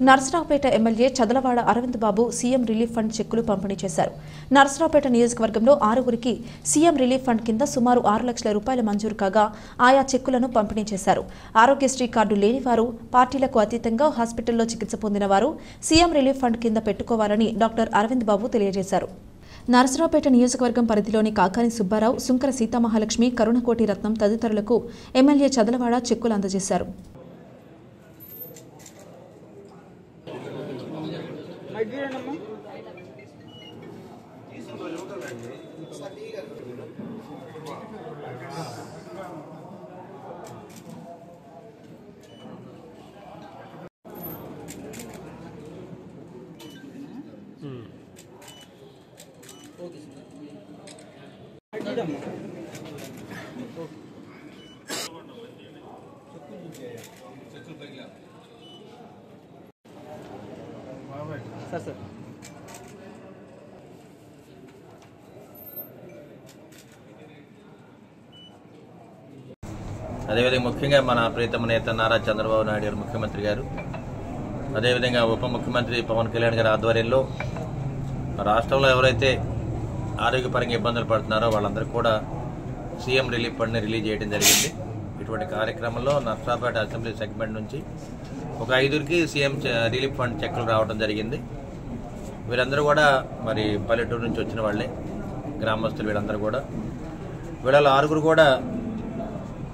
Narasaraopet MLA Chadalavada Arvind బాబు CM relief fund చెక్కులు పంపిణీ చేశారు. నర్సరావుపేట నియోజకవర్గంలో 6గురికి సీఎం రిలీఫ్ ఫండ్ కింద సుమారు 6 లక్షల రూపాయల మంజూరు కాగా ఆయా చెక్కులను పంపిణీ చేశారు. ఆరోగ్యశ్రీ కార్డు లేనివారు, పార్టీలకు అతీతంగా హాస్పిటల్లో చికిత్స పొందిన వారు సీఎం రిలీఫ్ ఫండ్ కింద పెట్టుకోవాలని డాక్టర్ అరవింద్ బాబు తెలియజేశారు. నర్సరావుపేట నియోజకవర్గం పరిధిలోని కాకాని సుబ్బారావు, సుంకర సీతామహాలక్ష్మి, కరుణకోటి రత్నం తదితరులకు ఎమ్మెల్యే చదలవాడ చెక్కులు అందజేశారు. सर అదేవిధంగా ముఖ్యంగా మన ప్రీతమ నేత నారా చంద్రబాబు నాయుడు గారు ముఖ్యమంత్రి గారు, అదేవిధంగా ఉప ముఖ్యమంత్రి పవన్ కళ్యాణ్ గారి ఆధ్వర్యంలో రాష్ట్రంలో ఎవరైతే ఆరోగ్యపరంగా ఇబ్బందులు పడుతున్నారో వాళ్ళందరికీ కూడా సీఎం రిలీఫ్ ఫండ్ని రిలీజ్ చేయడం జరిగింది. ఇటువంటి కార్యక్రమంలో నర్సరావుపేట అసెంబ్లీ సెగ్మెంట్ నుంచి ఒక 5గురికి సీఎం రిలీఫ్ ఫండ్ చెక్కులు రావడం జరిగింది. వీరందరూ కూడా మరి పల్లెటూరు నుంచి వచ్చిన వాళ్ళే, గ్రామస్తులు. వీళ్ళందరూ కూడా వీళ్ళలో 6గురు కూడా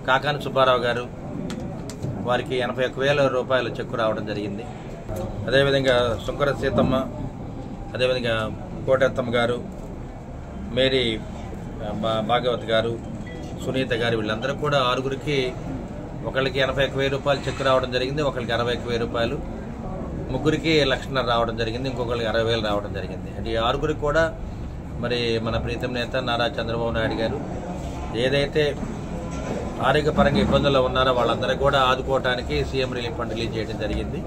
కాకాని సుబ్బారావు గారు, వారికి 81,000 రూపాయల చెక్కు రావడం జరిగింది. అదేవిధంగా సుంకర సీతమ్మ, అదేవిధంగా కోటెత్తమ్మ గారు, మేరీ భాగవత్ గారు, సునీత గారు, వీళ్ళందరూ కూడా 6గురికి ఒకరికి 81,000 రూపాయలు చెక్కు రావడం జరిగింది, ఒకరికి 61,000 రూపాయలు, ముగ్గురికి 1,00,000 రావడం జరిగింది, ఇంకొకరికి 60,000 రావడం జరిగింది. అంటే ఈ 6గురికి కూడా మరి మన ప్రీతం నేత నారా చంద్రబాబు నాయుడు గారు ఏదైతే ఆరోగ్యపరంగా ఇబ్బందుల్లో ఉన్నారో వాళ్ళందరూ కూడా ఆదుకోవడానికి సీఎం రిలీఫ్ ఫండ్ రిలీజ్ చేయడం జరిగింది.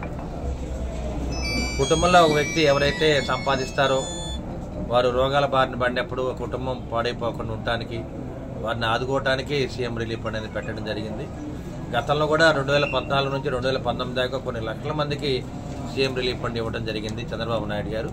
కుటుంబంలో ఒక వ్యక్తి ఎవరైతే సంపాదిస్తారో వారు రోగాల బారిన పడినప్పుడు కుటుంబం పాడైపోకుండా ఉండటానికి, వారిని ఆదుకోవటానికి సీఎం రిలీఫ్ ఫండ్ అనేది పెట్టడం జరిగింది. గతంలో కూడా 2014 నుంచి 2019 దాకా కొన్ని లక్షల మందికి సీఎం రిలీఫ్ ఫండ్ ఇవ్వడం జరిగింది చంద్రబాబు నాయుడు గారు.